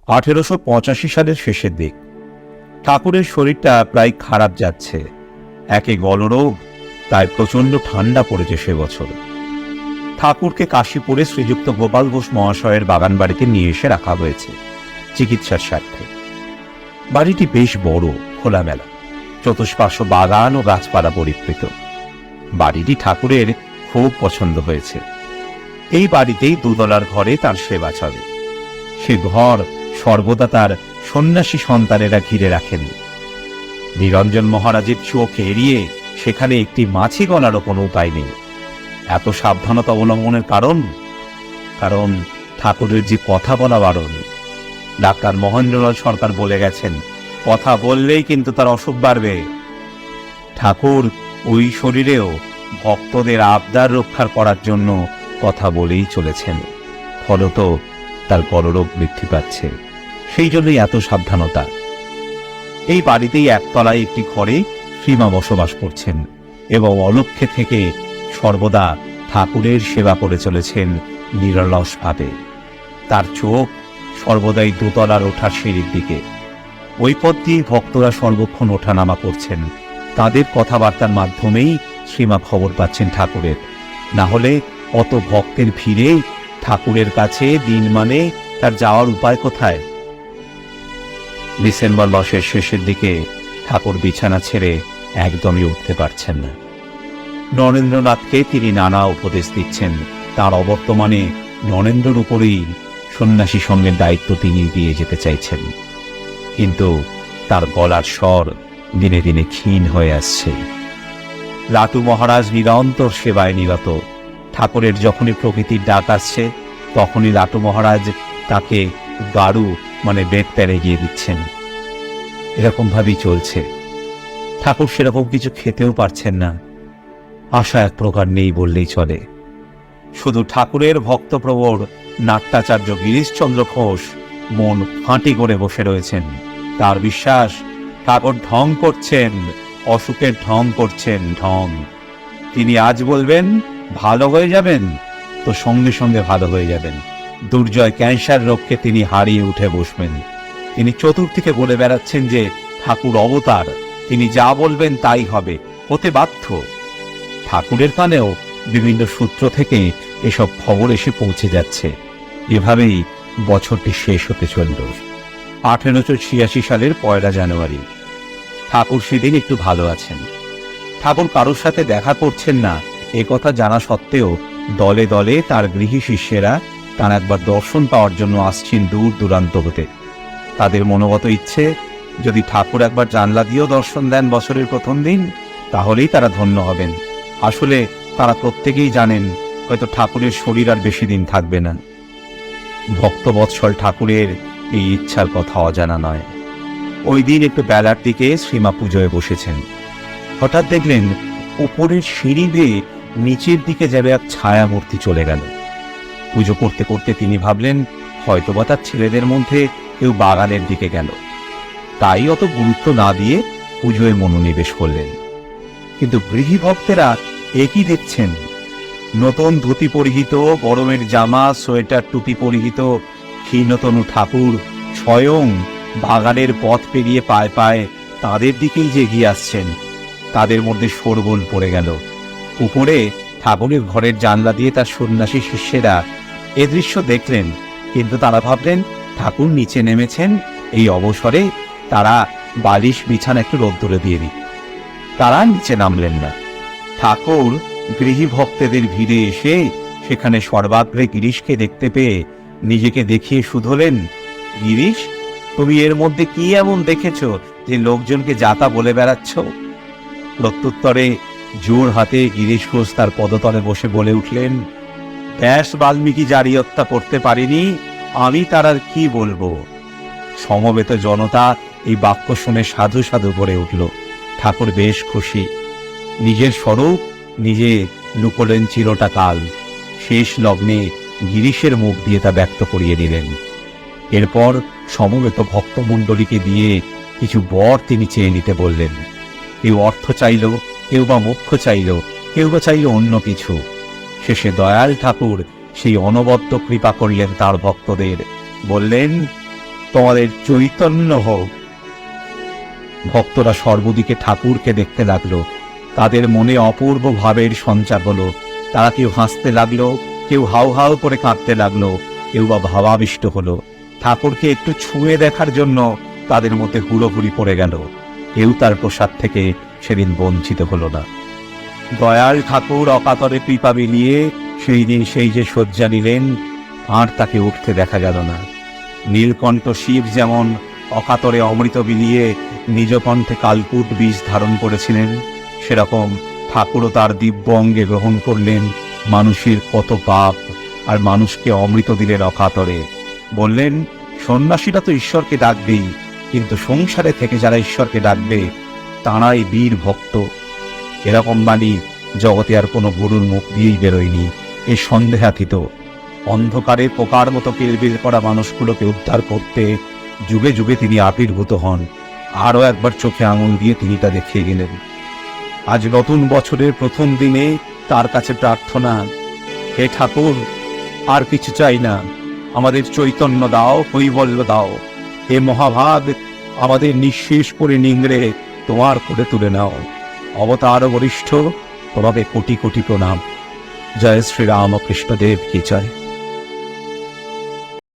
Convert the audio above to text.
1885 সালের শেষের দিক। ঠাকুরের শরীরটা প্রায় খারাপ যাচ্ছে। একে গলরোগ, তাই প্রচণ্ড ঠান্ডা পড়েছে সে বছর। ঠাকুরকে কাশীপুরে শ্রীযুক্ত গোপাল ঘোষ মহাশয়ের বাগান বাড়িতে নিয়ে এসে রাখা হয়েছে চিকিৎসার স্বার্থে। বাড়িটি বেশ বড়, খোলামেলা, চতুষ্পার্শ্ব বাগান ও গাছপালা পরিবৃত। বাড়িটি ঠাকুরের খুব পছন্দ হয়েছে। এই বাড়িতেই দুতলার ঘরে তার সেবা চলে। সে ঘর সর্বদা তার সন্ন্যাসী সন্তানেরা ঘিরে রাখেন। নিরঞ্জন মহারাজের চোখ এড়িয়ে সেখানে একটি মাছি গলারও কোনো উপায় নেই। এত সাবধানতা অবলম্বনের কারণ ঠাকুরের যে কথা বলা বারণ। ডাক্তার মহেন্দ্রলাল সরকার বলে গেছেন, কথা বললেই কিন্তু তার অসুখ বাড়বে। ঠাকুর ওই শরীরেও ভক্তদের আবদার রক্ষা করার জন্য কথা বলেই চলেছেন। ফলত তার গলরোগ বৃদ্ধি পাচ্ছে। সেই জন্যই এত সাবধানতা। এই বাড়িতেই একতলায় একটি ঘরে শ্রীমা বসবাস করছেন এবং অলক্ষ্যে থেকে সর্বদা ঠাকুরের সেবা করে চলেছেন নিরলসভাবে। তার চোখ সর্বদাই দোতলার ওঠার সিঁড়ির দিকে। ওই পথ দিয়ে ভক্তরা সর্বক্ষণ ওঠানামা করছেন। তাদের কথাবার্তার মাধ্যমেই শ্রীমা খবর পাচ্ছেন ঠাকুরের। না হলে অত ভক্তের ভিড়ে ঠাকুরের কাছে দিন মানে তার যাওয়ার উপায় কোথায়? ডিসেম্বর মাসের শেষের দিকে ঠাকুর বিছানা ছেড়ে একদমই উঠতে পারছেন না। নরেন্দ্রনাথকে তিনি নানা উপদেশ দিচ্ছেন। তার অবর্তমানে নরেন্দ্রের উপরেই সন্ন্যাসী সঙ্গের দায়িত্ব তিনি দিয়ে যেতে চাইছেন। কিন্তু তার গলার স্বর দিনে দিনে ক্ষীণ হয়ে আসছে। লাটু মহারাজ নিরন্তর সেবায় নিরত। ঠাকুরের যখনই প্রকৃতির ডাক আসছে তখনই লাটু মহারাজ তাকে গাড়ু মানে বেদ পেরে গিয়ে দিচ্ছেন। এরকম ভাবেই চলছে। ঠাকুর সেরকম কিছু খেতেও পারছেন না। আশা এক প্রকার নেই বললেই চলে। শুধু ঠাকুরের ভক্তপ্রবর নাট্যাচার্য গিরিশচন্দ্র ঘোষ মন ফাঁটি করে বসে রয়েছেন। তার বিশ্বাস ঠাকুর ঢং করছেন, অসুখের ঢং করছেন, ঢং। তিনি আজ বলবেন ভালো হয়ে যাবেন, তো সঙ্গে সঙ্গে ভালো হয়ে যাবেন। দুর্জয় ক্যান্সার রোগকে তিনি হারিয়ে উঠে বসবেন। তিনি চতুর্দিকে বলে বেড়াচ্ছেন যে ঠাকুর অবতার, তিনি যা বলবেন তাই হবে, হতে বাধ্য। ঠাকুরের কানেও বিভিন্ন সূত্র থেকে এসব খবর এসে পৌঁছে যাচ্ছে। এভাবেই বছরটি শেষ হতে চলল। 1886 সালের 1 জানুয়ারি। ঠাকুর সেদিন একটু ভালো আছেন। ঠাকুর কারোর সাথে দেখা করছেন না এ কথা জানা সত্ত্বেও দলে দলে তার গৃহী শিষ্যেরা তার একবার দর্শন পাওয়ার জন্য আসছেন দূর দূরান্ত হতে। তাদের মনোগত ইচ্ছে, যদি ঠাকুর একবার জানলা দিয়েও দর্শন দেন বছরের প্রথম দিন, তাহলেই তারা ধন্য হবেন। আসলে তারা প্রত্যেকেই জানেন হয়তো ঠাকুরের শরীর আর বেশি দিন থাকবে না। ভক্তবৎসল ঠাকুরের এই ইচ্ছার কথা অজানা নয়। ওই দিন একটু বেলার দিকে শ্রীমা পুজোয় বসেছেন। হঠাৎ দেখলেন উপরের সিঁড়ি বেয়ে নিচের দিকে যাবে এক ছায়া মূর্তি চলে গেল। পুজো করতে করতে তিনি ভাবলেন হয়তোবা তার ছেলেদের মধ্যে কেউ বাগানের দিকে গেল। তাই অত গুরুত্ব না দিয়ে পুজোয় মনোনিবেশ করলেন। কিন্তু গৃহী ভক্তেরা একই দেখছেন। নতুন ধুতি পরিহিত, গরমের জামা, সোয়েটার, টুপি পরিহিত ক্ষীণতনু ঠাকুর স্বয়ং বাগানের পথ পেরিয়ে পায়ে পায়ে তাদের দিকেই যে এগিয়ে আসছেন। তাদের মধ্যে শোরগোল পড়ে গেল। উপরে ঠাকুরের ঘরের জানলা দিয়ে তার সন্ন্যাসী শিষ্যেরা এ দৃশ্য দেখলেন, কিন্তু তারা ভাবলেন ঠাকুর নিচে নেমেছেন, এই অবসরে তারা বালিশ বিছানা একটু রোদ্দুরে দিয়ে দিই। তারা নিচে নামলেন না। ঠাকুর গৃহী ভক্তদের ভিড়ে এসে সেখানে সর্বাগ্রে গিরিশকে দেখতে পেয়ে নিজেকে দেখিয়ে শুধলেন, গিরিশ, তুমি এর মধ্যে কি এমন দেখেছ যে লোকজনকে যাতা বলে বেড়াচ্ছ? প্রত্যুত্তরে জোর হাতে গিরিশ ঘোষ তার পদতলে বসে বলে উঠলেন, ব্যাস বাল্মীকি জারিয়ত্তা করতে পারিনি, আমি তার আর কি বলবো। সমবেত জনতা এই বাক্য শুনে সাধু সাধু ভরে উঠল। ঠাকুর বেশ খুশি। নিজের স্বরূপ নিজে লুকোলেন চিরটা কাল। শেষ লগ্নে গিরিশের মুখ দিয়ে তা ব্যক্ত করিয়ে দিলেন। এরপর সমবেত ভক্তমণ্ডলীকে দিয়ে কিছু বর তিনি চেয়ে নিতে বললেন। কেউ অর্থ চাইল, কেউ বা মোক্ষ চাইল, কেউ বা চাইল অন্য কিছু। শেষে দয়াল ঠাকুর সেই অনবদ্য কৃপা করলেন তার ভক্তদের। বললেন, তোমাদের চৈতন্য হোক। ভক্তরা সর্বদিকে ঠাকুরকে দেখতে লাগলো। তাদের মনে অপূর্ব ভাবের সঞ্চার হলো। তারা কেউ হাসতে লাগলো, কেউ হাউ হাউ করে কাঁদতে লাগলো, কেউ বা ভাবাবিষ্ট হলো। ঠাকুরকে একটু ছুঁয়ে দেখার জন্য তাদের মধ্যে হুড়োহুড়ি পড়ে গেল। কেউ তার প্রসাদ থেকে সেদিন বঞ্চিত হলো না। দয়াল ঠাকুর অকাতরে কৃপা বিলিয়ে সেই দিন সেই যে শয্যা নিলেন, আর তাকে উঠতে দেখা গেল না। নীলকণ্ঠ শিব যেমন অকাতরে অমৃত বিলিয়ে নিজ কণ্ঠে কালকূট বীজ ধারণ করেছিলেন, সেরকম ঠাকুরও তার দিব্য অঙ্গে গ্রহণ করলেন মানুষের কত পাপ, আর মানুষকে অমৃত দিলেন অকাতরে। বললেন, সন্ন্যাসীরা তো ঈশ্বরকে ডাকবেই, কিন্তু সংসারে থেকে যারা ঈশ্বরকে ডাকবে তাঁরাই বীর ভক্ত। এরকম বাণী জগতে আর কোনো গুরুর মুখ দিয়েই বেরোয়নি। এ সন্দেহাতীত অন্ধকারে পোকার মতো কিলবিল করা মানুষগুলোকে উদ্ধার করতে যুগে যুগে তিনি আবির্ভূত হন। আরও একবার চোখে আঙুল দিয়ে তিনি তা দেখিয়ে গেলেন। আজ নতুন বছরের প্রথম দিনে তার কাছে প্রার্থনা, হে ঠাকুর, আর কিছু চাই না, আমাদের চৈতন্য দাও, কৈবল্য দাও। হে মহাভাগ, আমাদের নিঃশেষ করে নিংড়ে তোমার করে তুলে নাও। অবতার বরিষ্ঠ, তোমাকে কোটি কোটি প্রণাম। জয় শ্রী রামকৃষ্ণ দেব কি জয়।